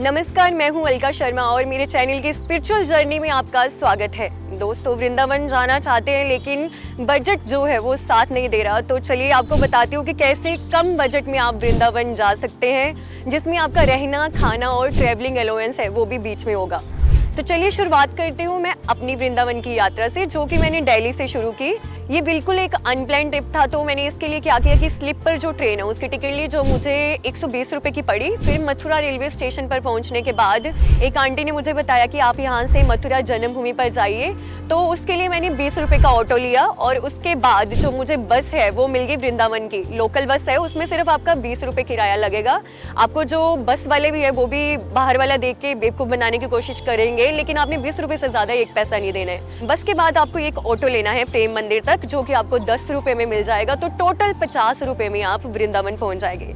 नमस्कार, मैं हूं अलका शर्मा और मेरे चैनल की स्पिरिचुअल जर्नी में आपका स्वागत है। दोस्तों, वृंदावन जाना चाहते हैं लेकिन बजट जो है वो साथ नहीं दे रहा, तो चलिए आपको बताती हूँ कि कैसे कम बजट में आप वृंदावन जा सकते हैं, जिसमें आपका रहना, खाना और ट्रैवलिंग अलाउंस है वो भी बीच में होगा। तो चलिए शुरुआत करती हूँ मैं अपनी वृंदावन की यात्रा से, जो कि मैंने दिल्ली से शुरू की। ये बिल्कुल एक अनप्लान ट्रिप था, तो मैंने इसके लिए क्या किया कि स्लीपर जो ट्रेन है उसकी टिकट ली, जो मुझे 120 रुपये की पड़ी। फिर मथुरा रेलवे स्टेशन पर पहुंचने के बाद एक आंटी ने मुझे बताया कि आप यहाँ से मथुरा जन्मभूमि पर जाइए, तो उसके लिए मैंने 20 रुपये का ऑटो लिया और उसके बाद जो मुझे बस है वो मिल गई वृंदावन की। लोकल बस है, उसमें सिर्फ आपका 20 रुपये किराया लगेगा। आपको जो बस वाले भी है वो भी बाहर वाला देख के बेवकूफ़ बनाने की कोशिश करेंगे, लेकिन आपने 20 रुपये से ज़्यादा एक पैसा नहीं देना है। बस के बाद आपको एक ऑटो लेना है प्रेम मंदिर तक, जो कि आपको 10 रुपये में मिल जाएगा। तो टोटल 50 रुपये में आप वृंदावन पहुंच जाएंगे।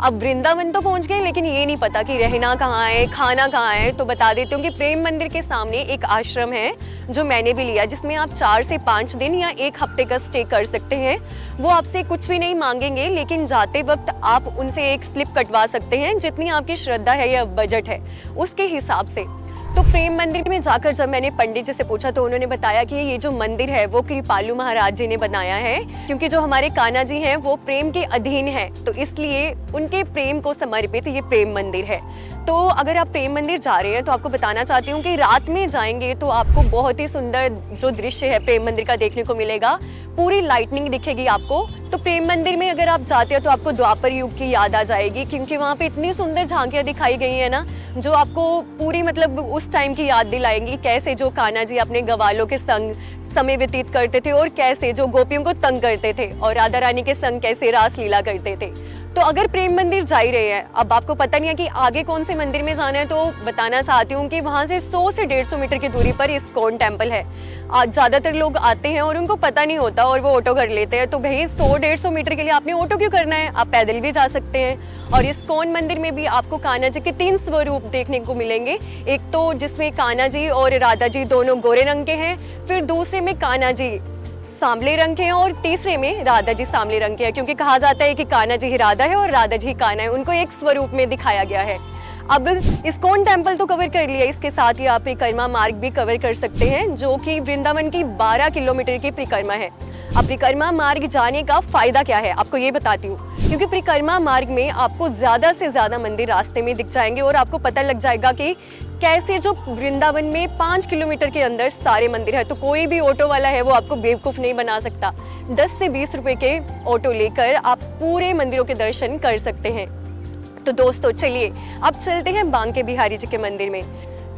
अब वृंदावन तो पहुंच गए, लेकिन ये नहीं पता कि रहना कहाँ है, खाना कहाँ है। तो बता देती हूँ कि प्रेम मंदिर के सामने एक आश्रम है जो मैंने भी लिया, जिसमें आप 4 से 5 दिन या 1 हफ्ते का स्टे कर सकते हैं। वो आपसे कुछ भी नहीं मांगेंगे, लेकिन जाते वक्त आप उनसे एक स्लिप कटवा सकते हैं, जितनी आपकी श्रद्धा है या बजट है उसके हिसाब से। तो प्रेम मंदिर में जाकर जब मैंने पंडित जी से पूछा तो उन्होंने बताया कि ये जो मंदिर है वो कृपालु महाराज जी ने बनाया है, क्योंकि जो हमारे कान्हा जी हैं वो प्रेम के अधीन है, तो इसलिए उनके प्रेम को समर्पित ये प्रेम मंदिर है। तो अगर आप प्रेम मंदिर जा रहे हैं तो आपको बताना चाहती हूँ कि रात में जाएंगे तो आपको बहुत ही सुंदर जो दृश्य है प्रेम मंदिर का देखने को मिलेगा। पूरी लाइटनिंग दिखेगी आपको। तो प्रेम मंदिर में अगर आप जाते हो तो आपको द्वापर युग की याद आ जाएगी, क्योंकि वहाँ पे इतनी सुंदर झांकियाँ दिखाई गई है ना, जो आपको पूरी मतलब उस टाइम की याद दिलाएंगी, कैसे जो कान्हा जी अपने गवालों के संग समय व्यतीत करते थे और कैसे जो गोपियों को तंग करते थे और राधा रानी के संग कैसे रास लीला करते थे। तो अगर प्रेम मंदिर जा ही रहे हैं, अब आपको पता नहीं है कि आगे कौन से मंदिर में जाना है, तो बताना चाहती हूँ कि वहाँ से 100 से 150 मीटर की दूरी पर इस्कॉन टेम्पल है। आज ज़्यादातर लोग आते हैं और उनको पता नहीं होता और वो ऑटो कर लेते हैं। तो भाई 100-150 मीटर के लिए आपने ऑटो क्यों करना है, आप पैदल भी जा सकते हैं। और इस्कॉन मंदिर में भी आपको कान्हा जी के 3 स्वरूप देखने को मिलेंगे। एक तो जिसमें कान्हा जी और राधा जी दोनों गोरे रंग के हैं, फिर दूसरे में कान्हा जी सांवले रंग के हैं और तीसरे में राधा जी सांवले रंग के हैं, क्योंकि कहा जाता है कि कान्हा जी ही राधा है और राधा जी ही कान्हा है। उनको एक स्वरूप में दिखाया गया है। अब इस्कॉन टेम्पल तो कवर कर लिया, इसके साथ ही आप परिक्रमा मार्ग भी कवर कर सकते हैं, जो कि वृंदावन की 12 किलोमीटर की परिक्रमा है। अब परिक्रमा मार्ग जाने का फायदा क्या है आपको ये बताती हूँ, क्योंकि परिक्रमा मार्ग में आपको ज़्यादा से ज़्यादा मंदिर रास्ते में दिख जाएंगे और आपको पता लग जाएगा कि कैसे जो वृंदावन में 5 किलोमीटर के अंदर सारे मंदिर है। तो कोई भी ऑटो वाला है वो आपको बेवकूफ़ नहीं बना सकता। 10 से 20 रुपए के ऑटो लेकर आप पूरे मंदिरों के दर्शन कर सकते हैं। तो दोस्तों चलिए अब चलते हैं बांके बिहारी जी के मंदिर में।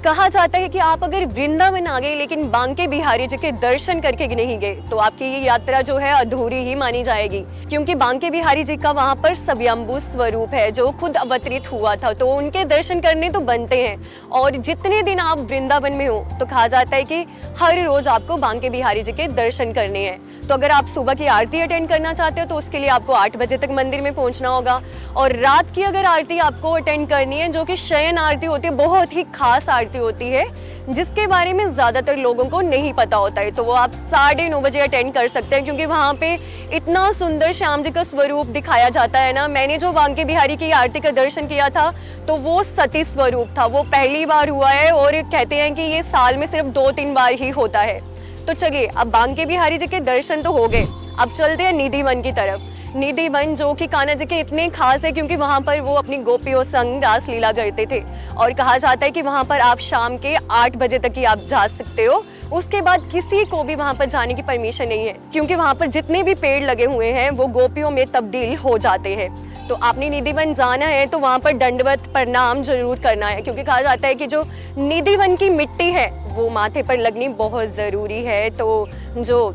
कहा जाता है कि आप अगर वृंदावन आ गए लेकिन बांके बिहारी जी के दर्शन करके नहीं गए तो आपकी ये यात्रा जो है अधूरी ही मानी जाएगी, क्योंकि बांके बिहारी जी का वहाँ पर स्वयंभू स्वरूप है जो खुद अवतरित हुआ था, तो उनके दर्शन करने तो बनते हैं। और जितने दिन आप वृंदावन में हो तो कहा जाता है कि हर रोज आपको बांके बिहारी जी के दर्शन करने हैं। तो अगर आप सुबह की आरती अटेंड करना चाहते हो तो उसके लिए आपको 8 बजे तक मंदिर में पहुंचना होगा। और रात की अगर आरती आपको अटेंड करनी है, जो कि शयन आरती होती है, बहुत ही खास आरती होती है जिसके बारे में ज्यादातर लोगों को नहीं पता होता है, तो वो आप 9:30 बजे अटेंड कर सकते हैं, क्योंकि वहाँ पे इतना सुंदर श्याम जी का स्वरूप दिखाया जाता है ना। मैंने जो बांके बिहारी की आरती का दर्शन किया था तो वो सती स्वरूप था, वो पहली बार हुआ है और कहते हैं कि ये साल में सिर्फ 2-3 बार ही होता है। तो चलिए अब बांके बिहारी जी के दर्शन तो हो गए, अब चलते हैं निधि वन की तरफ। निधि वन जो कि कान्हा जी के इतने खास है क्योंकि वहाँ पर वो अपनी गोपियों संग रास लीला करते थे, और कहा जाता है कि वहाँ पर आप शाम के 8 बजे तक ही आप जा सकते हो। उसके बाद किसी को भी वहाँ पर जाने की परमिशन नहीं है, क्योंकि वहाँ पर जितने भी पेड़ लगे हुए हैं वो गोपियों में तब्दील हो जाते हैं। तो आपने निधि वन जाना है तो वहाँ पर दंडवत प्रणाम जरूर करना है, क्योंकि कहा जाता है कि जो निधि वन की मिट्टी है वो माथे पर लगनी बहुत ज़रूरी है। तो जो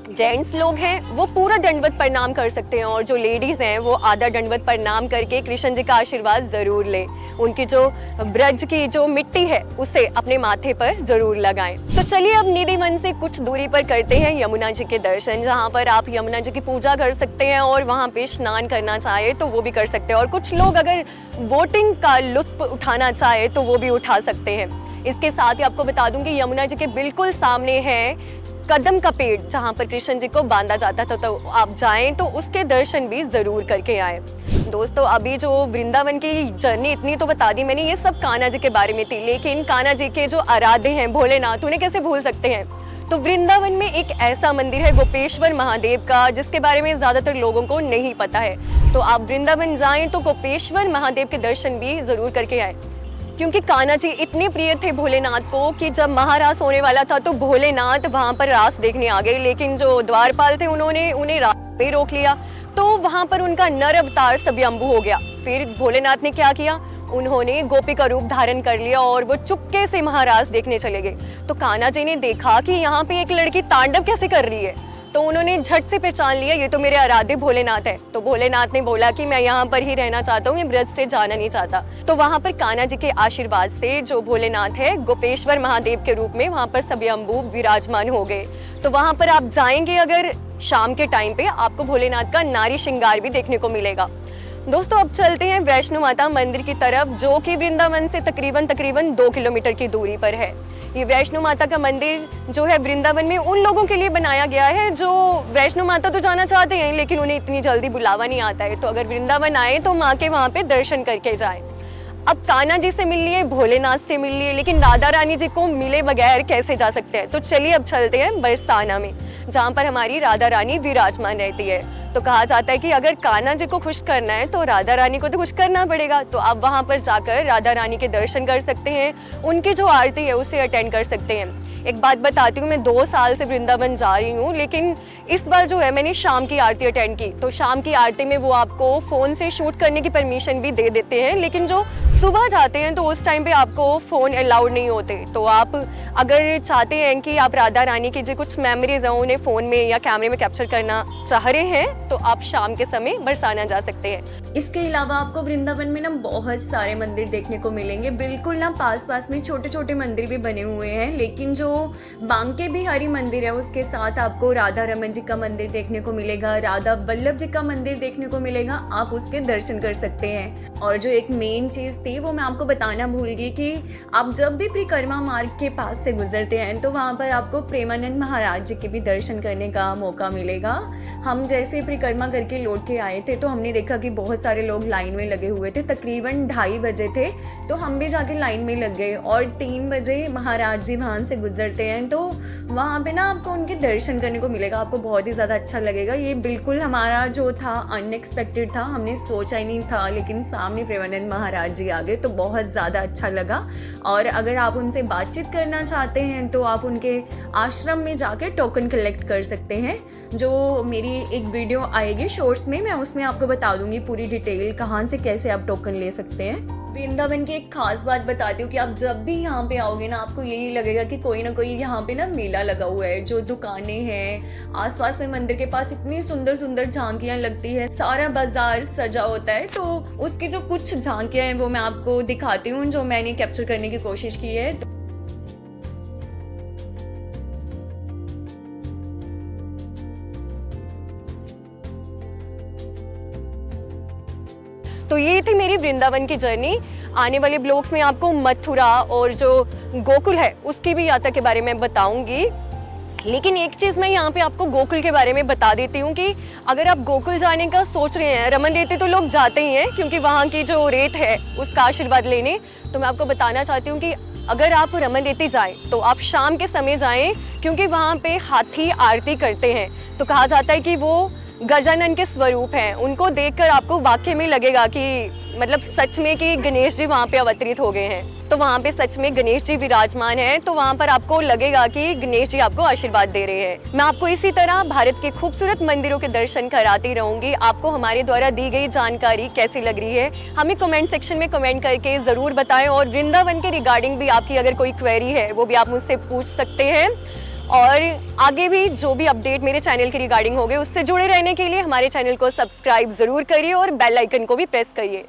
जेंट्स लोग हैं वो पूरा दंडवत प्रणाम कर सकते हैं, और जो लेडीज हैं वो आधा दंडवत प्रणाम करके कृष्ण जी का आशीर्वाद जरूर लें। उनकी जो ब्रज की जो मिट्टी है उसे अपने माथे पर जरूर लगाएं। तो चलिए अब निधि वन से कुछ दूरी पर करते हैं यमुना जी के दर्शन, जहाँ पर आप यमुना जी की पूजा कर सकते हैं और वहाँ पे स्नान करना चाहे तो वो भी कर सकते हैं। और कुछ लोग अगर बोटिंग का लुत्फ उठाना चाहे तो वो भी उठा सकते हैं। इसके साथ ही आपको बता दूं कि यमुना जी के बिल्कुल सामने है कदम का पेड़ जहाँ पर कृष्ण जी को बांधा जाता था, तो आप जाएं तो उसके दर्शन भी जरूर करके आएं। दोस्तों, अभी जो वृंदावन की जर्नी इतनी तो बता दी मैंने, ये सब कान्हा जी के बारे में थी, लेकिन कान्हा जी के जो आराध्य हैं भोलेनाथ, उन्हें कैसे भूल सकते हैं। तो वृंदावन में एक ऐसा मंदिर है गोपेश्वर महादेव का, जिसके बारे में ज्यादातर लोगों को नहीं पता है। तो आप वृंदावन जाएं तो गोपेश्वर महादेव के दर्शन भी जरूर करके आए, क्योंकि कान्हा जी इतने प्रिय थे भोलेनाथ को कि जब महारास होने वाला था तो भोलेनाथ वहां पर रास देखने आ गए, लेकिन जो द्वारपाल थे उन्होंने उन्हें रास पे रोक लिया, तो वहां पर उनका नर अवतार स्वयंभू हो गया। फिर भोलेनाथ ने क्या किया, उन्होंने गोपी का रूप धारण कर लिया और वो चुपके से महारास देखने चले गए। तो कान्हा जी ने देखा कि यहाँ पे एक लड़की तांडव कैसे कर रही है, तो उन्होंने झट से पहचान लिया ये तो मेरे आराध्य भोलेनाथ है। तो भोलेनाथ ने बोला कि मैं यहाँ पर ही रहना चाहता हूँ, मैं ब्रज से जाना नहीं चाहता। तो वहाँ पर कान्हा जी के आशीर्वाद से जो भोलेनाथ है गोपेश्वर महादेव के रूप में वहाँ पर स्वयंभू विराजमान हो गए। तो वहाँ पर आप जाएंगे अगर शाम के टाइम पे, आपको भोलेनाथ का नारी श्रृंगार भी देखने को मिलेगा। दोस्तों, अब चलते हैं वैष्णो माता मंदिर की तरफ, जो कि वृंदावन से तकरीबन 2 किलोमीटर की दूरी पर है। ये वैष्णो माता का मंदिर जो है वृंदावन में उन लोगों के लिए बनाया गया है जो वैष्णो माता तो जाना चाहते हैं, लेकिन उन्हें इतनी जल्दी बुलावा नहीं आता है। तो अगर वृंदावन आए तो माँ के वहाँ पे दर्शन करके जाए। अब कान्हा जी से मिल लिए, भोलेनाथ से मिल लिए, लेकिन राधा रानी जी को मिले बगैर कैसे जा सकते हैं। तो चलिए अब चलते हैं बरसाना में, जहाँ पर हमारी राधा रानी विराजमान रहती है। तो कहा जाता है कि अगर कान्हा जी को खुश करना है तो राधा रानी को तो खुश करना पड़ेगा। तो आप वहाँ पर जाकर राधा रानी के दर्शन कर सकते हैं, उनकी जो आरती है उसे अटेंड कर सकते हैं। एक बात बताती हूँ, मैं 2 साल से वृंदावन जा रही हूँ, लेकिन इस बार जो है मैंने शाम की आरती अटेंड की। तो शाम की आरती में वो आपको फ़ोन से शूट करने की परमिशन भी दे देते हैं, लेकिन जो सुबह जाते हैं तो उस टाइम पे आपको फ़ोन अलाउड नहीं होते। तो आप अगर चाहते हैं कि आप राधा रानी की जो कुछ मेमोरीज हैं उन्हें फ़ोन में या कैमरे में कैप्चर करना चाह रहे हैं, तो आप शाम के समय बरसाना जा सकते हैं। इसके अलावा आपको वृंदावन में ना बहुत सारे मंदिर देखने को मिलेंगे। बिल्कुल ना पास में छोटे छोटे मंदिर भी बने हुए हैं, लेकिन जो बांके बिहारी मंदिर है उसके साथ आपको राधा रमन जी का मंदिर देखने को मिलेगा, राधा वल्लभ जी का मंदिर देखने को मिलेगा। आप उसके दर्शन कर सकते हैं। और जो एक मेन चीज़ थी वो मैं आपको बताना भूल गई कि आप जब भी परिक्रमा मार्ग के पास से गुजरते हैं तो वहाँ पर आपको प्रेमानंद महाराज जी के भी दर्शन करने का मौका मिलेगा। हम जैसे परिक्रमा करके लौट के आए थे तो हमने देखा कि बहुत सारे लोग लाइन में लगे हुए थे। तकरीबन 2:30 बजे थे तो हम भी जाके लाइन में लग गए, और 3 बजे महाराज जी वहाँ से गुजरते हैं तो वहाँ पे ना आपको उनके दर्शन करने को मिलेगा। आपको बहुत ही ज़्यादा अच्छा लगेगा। ये बिल्कुल हमारा जो था अनएक्सपेक्टेड था, हमने सोचा ही नहीं था, लेकिन सामने प्रेमानंद महाराज जी आ गए तो बहुत ज़्यादा अच्छा लगा। और अगर आप उनसे बातचीत करना चाहते हैं तो आप उनके आश्रम में जाकर टोकन कलेक्ट कर सकते हैं। जो मेरी एक वीडियो आएगी शॉर्ट्स में, मैं उसमें आपको बता दूंगी पूरी डिटेल कहाँ से कैसे आप टोकन ले सकते हैं। वृंदावन की एक खास बात बताती हूँ कि आप जब भी यहाँ पे आओगे ना आपको यही लगेगा कि कोई ना कोई यहाँ पे ना मेला लगा हुआ है। जो दुकानें हैं आसपास में मंदिर के पास इतनी सुंदर सुंदर झांकियाँ लगती है, सारा बाजार सजा होता है। तो उसकी जो कुछ झांकियाँ हैं वो मैं आपको दिखाती हूँ जो मैंने कैप्चर करने की कोशिश की है। तो ये थी मेरी वृंदावन की जर्नी। आने वाले ब्लॉग्स में आपको मथुरा और जो गोकुल है उसकी भी यात्रा के बारे में बताऊंगी। लेकिन एक चीज़ मैं यहाँ पे आपको गोकुल के बारे में बता देती हूँ कि अगर आप गोकुल जाने का सोच रहे हैं, रमन रेती तो लोग जाते ही हैं क्योंकि वहाँ की जो रेत है उसका आशीर्वाद लेने, तो मैं आपको बताना चाहती हूँ कि अगर आप रमन रेती जाएं तो आप शाम के समय जाएं, क्योंकि वहाँ पे हाथी आरती करते हैं। तो कहा जाता है कि वो गजानन के स्वरूप हैं। उनको देखकर आपको वाकई में लगेगा कि मतलब सच में कि गणेश जी वहाँ पे अवतरित हो गए हैं। तो वहाँ पे सच में गणेश जी विराजमान हैं, तो वहाँ पर आपको लगेगा कि गणेश जी आपको आशीर्वाद दे रहे हैं। मैं आपको इसी तरह भारत के खूबसूरत मंदिरों के दर्शन कराती रहूंगी। आपको हमारे द्वारा दी गई जानकारी कैसी लग रही है हमें कमेंट सेक्शन में कमेंट करके ज़रूर बताएं। और वृंदावन के रिगार्डिंग भी आपकी अगर कोई क्वेरी है वो भी आप मुझसे पूछ सकते हैं। और आगे भी जो भी अपडेट मेरे चैनल के रिगार्डिंग होंगे उससे जुड़े रहने के लिए हमारे चैनल को सब्सक्राइब ज़रूर करिए और बेल आइकन को भी प्रेस करिए।